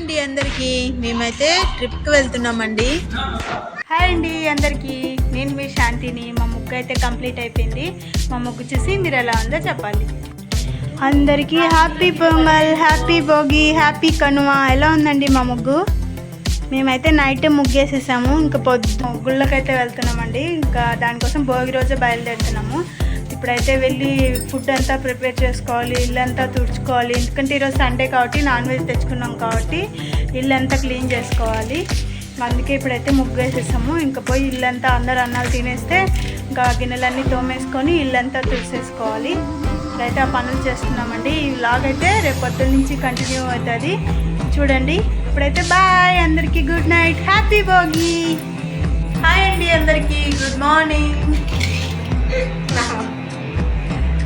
అండి అందరికి, మేమైతే ట్రిప్ కి వెళ్తున్నామండి. హాయ్ అండి అందరికి, నేను మీ శాంతిని. మా ముగ్గు అయితే కంప్లీట్ అయిపోయింది. మా ముగ్గు చూసి మీరు ఎలా ఉందో చెప్పాలి. అందరికీ happy pongal, happy Bhogi, happy Kanuma. ఎలా ఉందండి మా ముగ్గు? మేమైతే నైట్ ముగ్గేసేసాము. ఇంకా గుళ్ళకైతే వెళ్తున్నామండి. ఇంకా దానికోసం భోగి రోజే బయలుదేరుతున్నాము. ఇప్పుడైతే వెళ్ళి ఫుడ్ అంతా ప్రిపేర్ చేసుకోవాలి, ఇల్లంతా తుడుచుకోవాలి. ఎందుకంటే ఈరోజు సండే కాబట్టి నాన్ వెజ్ తెచ్చుకున్నాం కాబట్టి ఇల్లంతా క్లీన్ చేసుకోవాలి. అందుకే ఇప్పుడైతే ముగ్గు వేసేసాము. ఇంకా పోయి ఇల్లంతా అందరు అన్నాలు తినేస్తే ఇంకా గిన్నెలన్నీ తోమేసుకొని ఇల్లంతా తుడిసేసుకోవాలి. ఇప్పుడైతే ఆ పనులు చేస్తున్నామండి. ఈ వ్లాగ్ అయితే రేపు పొద్దున్న నుంచి కంటిన్యూ అవుతుంది, చూడండి. ఇప్పుడైతే బాయ్ అందరికీ, good night, happy Bhogi. Hi అండి అందరికి, గుడ్ మార్నింగ్.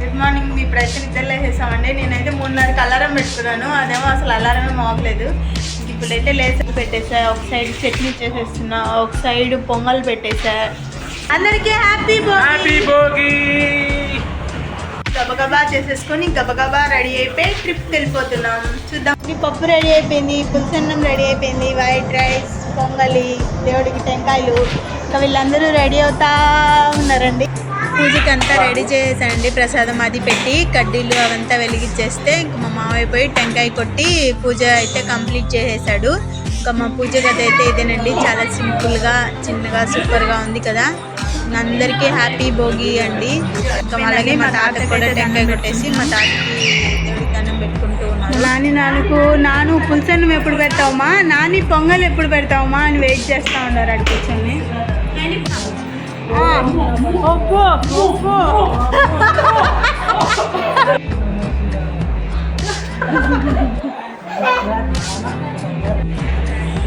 Good morning. ఇప్పుడైతే నిద్రలో వేసేసామండి. నేనైతే 3:30కి అలారం పెట్టుకున్నాను, అదేమో అసలు అలారమే మోగలేదు. ఇప్పుడైతే లేసర్ పెట్టేసా, ఒక సైడ్ చట్నీ చేసేస్తున్నా, ఒక సైడ్ పొంగల్ పెట్టేసా. అందరికీ హ్యాపీ భోగి. గబగబా చేసేసుకొని గబగబా రెడీ అయిపోయి ట్రిప్కి వెళ్ళిపోతున్నాం. చూద్దాం. పప్పు రెడీ అయిపోయింది, పులుసన్నం రెడీ అయిపోయింది, వైట్ రైస్, పొంగలి, దేవుడికి టెంకాయలు. ఇంకా వీళ్ళందరూ రెడీ అవుతా ఉన్నారండి. పూజకి అంతా రెడీ చేసేసండి. ప్రసాదం అది పెట్టి కడ్డీలు అవంతా వెలిగించేస్తే ఇంకా మా మావయ్య పోయి టెంకాయ కొట్టి పూజ అయితే కంప్లీట్ చేసేసాడు. ఇంకా మా పూజ గది అయితే ఇదేనండి, చాలా సింపుల్గా చిన్నగా సూపర్గా ఉంది కదా. అందరికీ హ్యాపీ భోగి అండి. ఇంకా అలాగే మా తాతకి కూడా టెంకాయ కొట్టేసి మా తాతకి దేవుడికి దండం పెట్టుకుంటూ ఉన్నాను. నాను పులుసన్నం ఎప్పుడు పెడతావమ్మా, నాని పొంగల్ ఎప్పుడు పెడతావమ్మా అని వెయిట్ చేస్తూ ఉన్నారు అక్కడ కూర్చొని.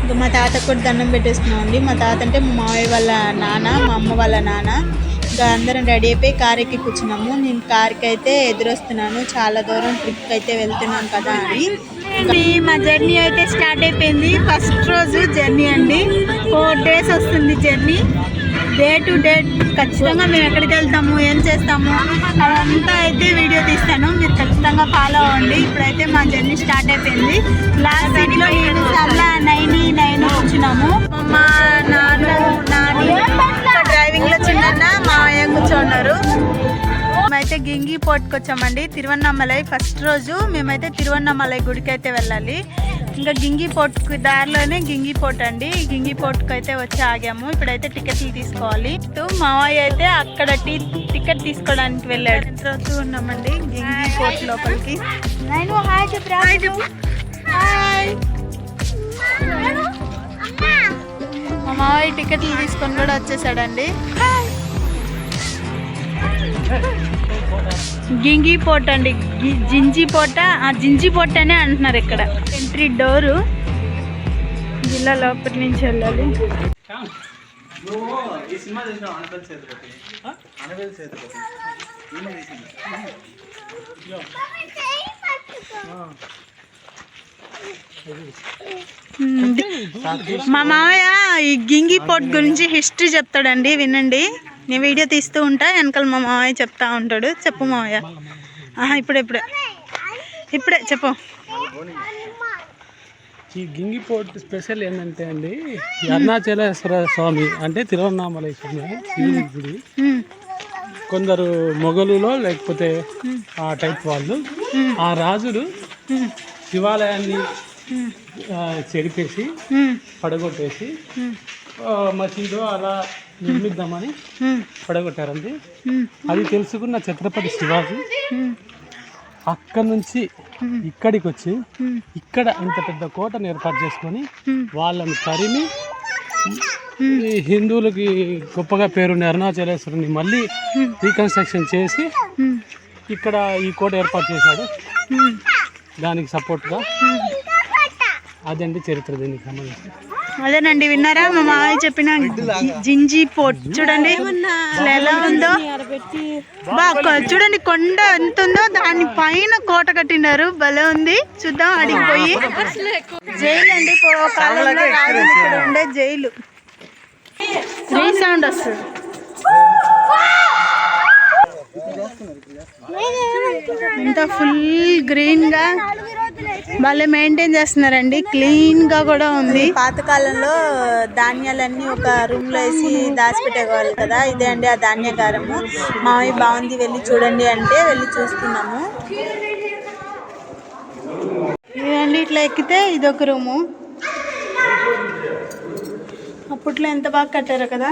ఇంకా మా తాతకు కూడా దండం పెట్టేస్తున్నాం అండి. మా తాత అంటే మా మావయ్య వాళ్ళ నాన్న, మా అమ్మ వాళ్ళ నాన్న. ఇంకా అందరం రెడీ అయిపోయి కార్ ఎక్కి కూర్చున్నాము. నేను కార్కి అయితే ఎదురొస్తున్నాను, చాలా దూరం ట్రిప్కి అయితే వెళ్తున్నాం కదా అని. మా జర్నీ అయితే స్టార్ట్ అయిపోయింది. ఫస్ట్ రోజు జర్నీ అండి, 4 days వస్తుంది జర్నీ. డే టు డే ఖచ్చితంగా మేము ఎక్కడికి వెళ్తాము, ఏం చేస్తాము అదంతా అయితే వీడియో తీస్తాను, మీరు ఖచ్చితంగా ఫాలో అవ్వండి. ఇప్పుడైతే మా జర్నీ స్టార్ట్ అయిపోయింది. లాస్ట్ సీట్లో నేను చాలా 9 కూర్చున్నాము. మా నాన్న డ్రైవింగ్లో చిన్న మావయ్య కూర్చున్నారు. మేమైతే గింగి పోర్ట్కి వచ్చామండి, తిరువన్నామలై. ఫస్ట్ రోజు మేమైతే తిరువన్నామలై గుడికి అయితే వెళ్ళాలి. ఇంకా గింగి పోర్ట్కి దారిలోనే గింగి పోర్ట్ అండి. గింగి పోర్ట్కి అయితే వచ్చి ఆగాము. ఇప్పుడైతే టికెట్లు తీసుకోవాలి. మావయ్య అయితే అక్కడ టికెట్ తీసుకోవడానికి వెళ్ళాడు. ఎంటర్ ఉన్నామండి గింగి పోర్ట్ లోపలికి. మా మావయ్య టికెట్లు తీసుకొని కూడా వచ్చేసాడండి. గింగి పోర్ట్ అండి, జింజి పోర్ట్ అనే అంటున్నారు ఇక్కడ. ఎంట్రీ డోరు, జిల్లా లోపలి నుంచి వెళ్ళాలి. మా మావయ్య ఈ గింగి పోర్ట్ గురించి హిస్టరీ చెప్తాడండి, వినండి. నేను వీడియో తీస్తూ ఉంటా, వెనకాల మా మావయ్య చెప్తా ఉంటాడు. చెప్పు మావయ్య. ఇప్పుడే చెప్పు. ఈ గింగి పోర్ట్ స్పెషల్ ఏంటంటే అండి, అరుణాచలేశ్వర స్వామి అంటే తిరువన్నామలై స్వామి గుడి. కొందరు మొఘలులో లేకపోతే ఆ టైప్ వాళ్ళు, ఆ రాజులు శివాలయాన్ని చెరిపేసి పడగొట్టేసి మసీదు అలా నిర్మిద్దామని పడగొట్టారండి. అది తెలుసుకున్న ఛత్రపతి శివాజీ అక్కడి నుంచి ఇక్కడికి వచ్చి ఇక్కడ ఇంత పెద్ద కోటను ఏర్పాటు చేసుకొని వాళ్ళని తరిమి హిందువులకి గొప్పగా పేరున్న అరుణాచలేశ్వరుని మళ్ళీ రీకన్స్ట్రక్షన్ చేసి ఇక్కడ ఈ కోట ఏర్పాటు చేశాడు. దానికి సపోర్ట్గా అదండి చరిత్ర దీనికి సంబంధించి. అదేనండి, విన్నారా మా మావయ్య చెప్పిన జింజి పోర్ట్. చూడండి ఎలా ఉందో, చూడండి కొండ ఎంత ఉందో, దాని పైన కోట కట్టినారు, భలే ఉంది. చూద్దాం అడిగిపోయి. జైలు అండి, కాలంలో రాజు ఇక్కడ ఉండే జైలు. రీసౌండ్ వస్తుంది. అంతా ఫుల్ గ్రీన్గా భలే మెయింటైన్ చేస్తున్నారండి, క్లీన్గా కూడా ఉంది. పాతకాలంలో ధాన్యాలన్నీ ఒక రూమ్ లో వేసి దాచిపెట్టేవాళ్ళు కదా, ఇదే అండి ఆ ధాన్యగారము. మావి బాగుంది వెళ్ళి చూడండి అంటే వెళ్ళి చూస్తున్నాము. ఇదండి ఇట్లా ఎక్కితే ఇదొక రూము. అప్పట్లో ఎంత బాగా కట్టారు కదా.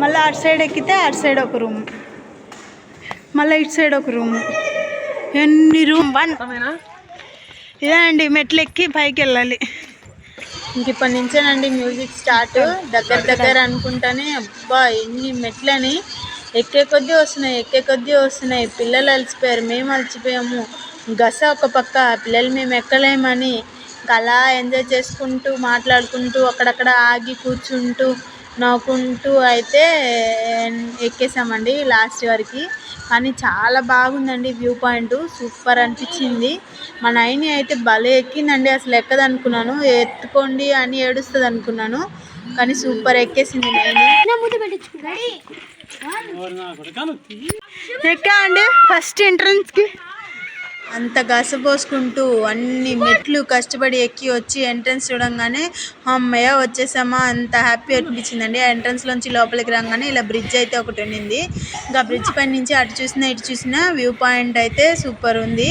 మళ్ళీ అటు సైడ్ ఎక్కితే అటు సైడ్ ఒక రూమ్, మళ్ళీ ఇటు సైడ్ ఒక రూము. ఎన్ని రూమ్ 1. ఇదే అండి మెట్లు ఎక్కి పైకి వెళ్ళాలి. ఇంక ఇప్పటి నుంచేనండి మ్యూజిక్ స్టార్ట్. దగ్గర అనుకుంటానే అబ్బా ఎన్ని మెట్లని ఎక్కే కొద్దీ వస్తున్నాయి. పిల్లలు అలసిపోయారు, మేము అలసిపోయాము. గస ఒక పక్క, పిల్లలు మేము ఎక్కలేమని అలా ఎంజాయ్ చేసుకుంటూ మాట్లాడుకుంటూ అక్కడక్కడ ఆగి కూర్చుంటూ నవ్వుకుంటూ అయితే ఎక్కేసామండి లాస్ట్ వరకు. కానీ చాలా బాగుందండి వ్యూ పాయింట్, సూపర్ అనిపించింది. మా నైని అయితే భలే ఎక్కిందండి, అసలు ఎక్కదు అనుకున్నాను, ఎత్తుకోండి అని ఏడుస్తుంది అనుకున్నాను, కానీ సూపర్ ఎక్కేసింది నైని. ఎక్కా అండి ఫస్ట్ ఎంట్రన్స్కి. అంత గసపోసుకుంటూ అన్ని మెట్లు కష్టపడి ఎక్కి వచ్చి ఎంట్రన్స్ చూడంగానే అమ్మయ్య వచ్చేసామా అంత హ్యాపీ అనిపించిందండి. ఆ ఎంట్రన్స్లోంచి లోపలికి రాగానే ఇలా బ్రిడ్జ్ అయితే ఒకటి ఉండింది. ఇంకా బ్రిడ్జ్ పైన నుంచి అటు చూసినా ఇటు చూసినా వ్యూ పాయింట్ అయితే సూపర్ ఉంది.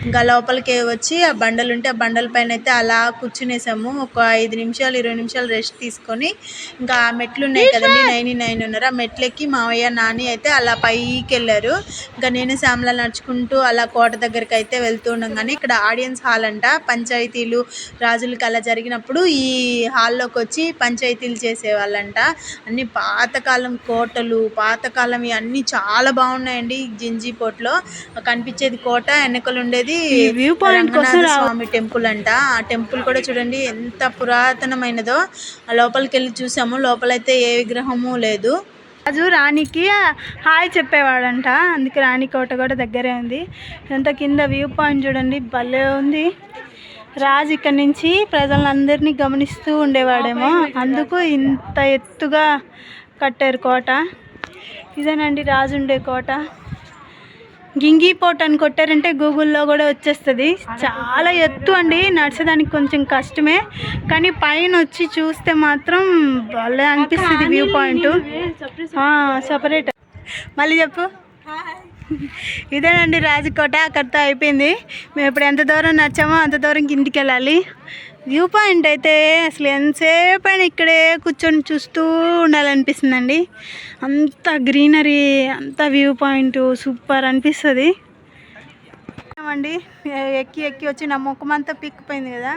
ఇంకా లోపలికి వచ్చి ఆ బండలు ఉంటే ఆ బండల పైన అయితే అలా కూర్చునేసాము. ఒక 5 నిమిషాలు 20 నిమిషాలు రెస్ట్ తీసుకొని ఇంకా ఆ మెట్లు ఉన్నాయి కదండి, 99 ఉన్నారు. ఆ మెట్లు ఎక్కి మావయ్య నాని అయితే అలా పైకి వెళ్ళారు. ఇంకా నేను శ్యామల నడుచుకుంటూ అలా కోట దగ్గరికి అయితే వెళ్తూ ఉండగానే ఇక్కడ ఆడియన్స్ హాల్ అంట, పంచాయతీలు రాజులకి అలా జరిగినప్పుడు ఈ హాల్లోకి వచ్చి పంచాయతీలు చేసేవాళ్ళంట. అన్ని పాతకాలం కోటలు, పాతకాలం అన్ని చాలా బాగున్నాయండి. జింజీపోట్లో కనిపించేది కోట, వెనకలు ఉండేది view point Ranganatha Swamy temple అంట. ఆ టెంపుల్ కూడా చూడండి ఎంత పురాతనమైనదో. లోపలికి వెళ్ళి చూసాము, లోపలైతే ఏ విగ్రహము లేదు. రాజు రాణికి హాయ్ చెప్పేవాడంట, అందుకే రాణి కోట కూడా దగ్గరే ఉంది. ఎంత కింద వ్యూ పాయింట్ చూడండి భలే ఉంది. రాజు ఇక్కడ నుంచి ప్రజలందరినీ గమనిస్తూ ఉండేవాడేమో, అందుకు ఇంత ఎత్తుగా కట్టారు కోట. ఇదేనండి రాజు ఉండే కోట. గింగిపోట్ అని కొట్టారంటే గూగుల్లో కూడా వచ్చేస్తుంది. చాలా ఎత్తు అండి, నడిచేదానికి కొంచెం కష్టమే, కానీ పైన వచ్చి చూస్తే మాత్రం భలే అనిపిస్తుంది వ్యూ పాయింట్. సపరేట్ మళ్ళీ చెప్పు. ఇదేనండి రాజకోట, అక్కడితో అయిపోయింది. మేము ఇప్పుడు ఎంత దూరం నడిచామో అంత దూరం ఇంటికి వెళ్ళాలి. వ్యూ పాయింట్ అయితే అసలు ఎంతసేపు అయినా ఇక్కడే కూర్చొని చూస్తూ ఉండాలనిపిస్తుందండి. అంత గ్రీనరీ, అంత వ్యూ పాయింట్ సూపర్ అనిపిస్తుంది అండి. ఎక్కి వచ్చి నా ముఖం అంతా పిక్కిపోయింది కదా,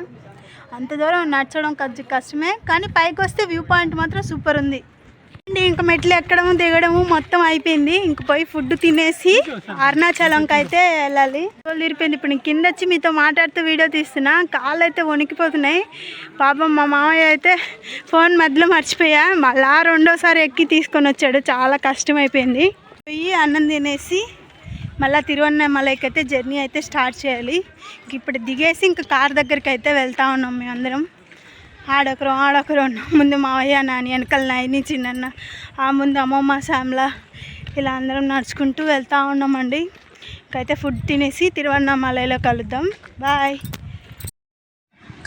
అంత దూరం నడచడం కొంచెం కష్టమే, కానీ పైకి వస్తే వ్యూ పాయింట్ మాత్రం సూపర్ ఉంది. ఇంకా మెట్లు ఎక్కడము దిగడము మొత్తం అయిపోయింది. ఇంక పోయి ఫుడ్ తినేసి అరుణాచలంకి అయితే వెళ్ళాలి. తిరిపోయింది. ఇప్పుడు నేను కింద వచ్చి మీతో మాట్లాడుతూ వీడియో తీస్తున్నా, కాళ్ళు అయితే వణికిపోతున్నాయి. పాపం మా మామయ్య అయితే ఫోన్ మధ్యలో మర్చిపోయా, మళ్ళా రెండోసారి ఎక్కి తీసుకొని వచ్చాడు, చాలా కష్టం అయిపోయింది. పోయి అన్నం తినేసి మళ్ళీ తిరువన్నమలైకి అయితే జర్నీ అయితే స్టార్ట్ చేయాలి. ఇప్పుడు దిగేసి ఇంకా కార్ దగ్గరికి అయితే వెళ్తా ఉన్నాం మేము అందరం. ఆడొకరు ఉన్నాం, ముందు మావయ్య నాని, వెనకాల నాయని చిన్న, ఆ ముందు అమ్మమ్మ శ్యామల, ఇలా అందరం నడుచుకుంటూ వెళ్తూ ఉన్నామండి. ఇంకైతే ఫుడ్ తినేసి తిరువన్నమలైలో కలుద్దాం. బాయ్.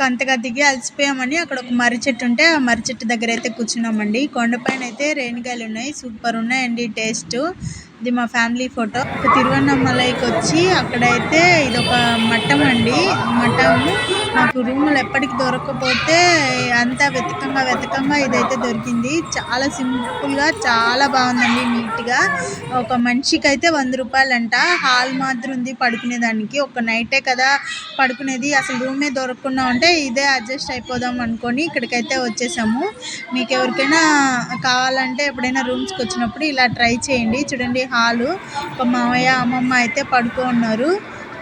అంతగా దిగి అలసిపోయామని అక్కడ ఒక మర్రి చెట్టు ఉంటే ఆ మర్రి చెట్టు దగ్గర అయితే కూర్చున్నామండి. కొండపైన అయితే రేణిగాయలు ఉన్నాయి, సూపర్ ఉన్నాయండి టేస్ట్. ఇది మా ఫ్యామిలీ ఫోటో. తిరువన్నమలైకి వచ్చి అక్కడైతే ఇది ఒక మఠం అండి. మఠము మాకు రూములు ఎప్పటికి దొరకకపోతే అంతా వెతకంగా ఇదైతే దొరికింది. చాలా సింపుల్గా చాలా బాగుందండి, నీట్గా. ఒక మనిషికి అయితే 100 రూపాయలు అంట. హాల్ మాత్రం ఉంది పడుకునేదానికి, ఒక నైటే కదా పడుకునేది, అసలు రూమే దొరకకుండా ఉంటే ఇదే అడ్జస్ట్ అయిపోదాం అనుకొని ఇక్కడికైతే వచ్చేసాము. మీకు ఎవరికైనా కావాలంటే ఎప్పుడైనా రూమ్స్కి వచ్చినప్పుడు ఇలా ట్రై చేయండి. చూడండి హాలు, ఒక మామయ్య అమ్మమ్మ అయితే పడుకో ఉన్నారు.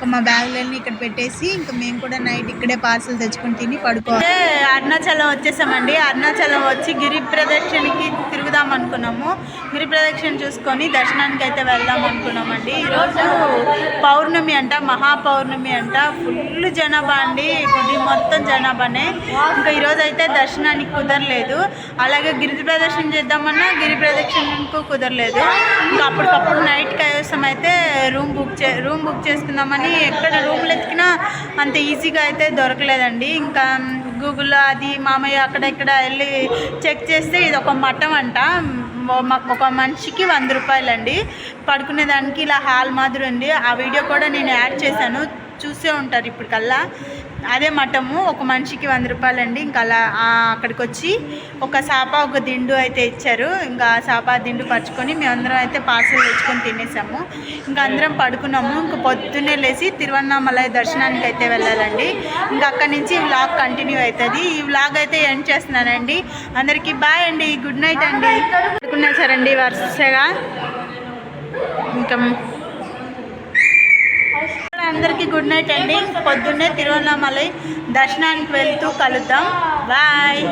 ఇంకా మా బ్యాగులన్నీ ఇక్కడ పెట్టేసి ఇంకా మేము కూడా నైట్ ఇక్కడే పార్సల్ తెచ్చుకొని తిని పడుకోవాలి. అరుణాచలం వచ్చేసామండి. అరుణాచలం వచ్చి గిరి ప్రదక్షిణకి తిరుగుదాం అనుకున్నాము. గిరి ప్రదక్షిణ చూసుకొని దర్శనానికి అయితే వెళ్దాం అనుకున్నామండి. ఈరోజు పౌర్ణమి అంట, మహాపౌర్ణమి అంట. ఫుల్ జనాభా అండి, గుడి మొత్తం జనాభానే. ఇంకా ఈరోజు అయితే దర్శనానికి కుదరలేదు. అలాగే గిరి ప్రదక్షిణ చేద్దామన్నా గిరి ప్రదక్షిణకు కుదరలేదు. ఇంకా అప్పటికప్పుడు నైట్ కైవసం అయితే రూమ్ బుక్ చేసుకుందామని ఎక్కడ రూమ్లు ఎత్తికినా అంత ఈజీగా అయితే దొరకలేదండి. ఇంకా గూగుల్లో అది మామయ్య అక్కడ ఇక్కడ వెళ్ళి చెక్ చేస్తే ఇది ఒక మఠం అంట. ఒక మనిషికి 100 రూపాయలండి. పడుకునేదానికి ఇలా హాల్ మాదిరి ఉంది. ఆ వీడియో కూడా నేను యాడ్ చేశాను, చూసే ఉంటారు ఇప్పటికల్లా. అదే మఠము, ఒక మనిషికి 100 రూపాయలండి. ఇంకా అలా అక్కడికి వచ్చి ఒక సాప ఒక దిండు అయితే ఇచ్చారు. ఇంకా ఆ సాప దిండు పరుచుకొని మేమందరం అయితే పార్సల్ తెచ్చుకొని తినేసాము. ఇంకా అందరం పడుకున్నాము. ఇంకా పొద్దున్నే లేచి తిరువన్నామలై దర్శనానికి అయితే వెళ్ళాలండి. ఇంకా అక్కడి నుంచి వ్లాగ్ కంటిన్యూ అవుతుంది. ఈ వ్లాగ్ అయితే ఎండ్ చేస్తున్నానండి. అందరికీ బాయ్ అండి, గుడ్ నైట్ అండి. పడుకునేసారండి వరుసగా. ఇంకా అందరికీ గుడ్ నైట్ అండి. పొద్దున్నే తిరువన్నామలై దర్శనానికి వెళ్తూ కలుద్దాం. బాయ్.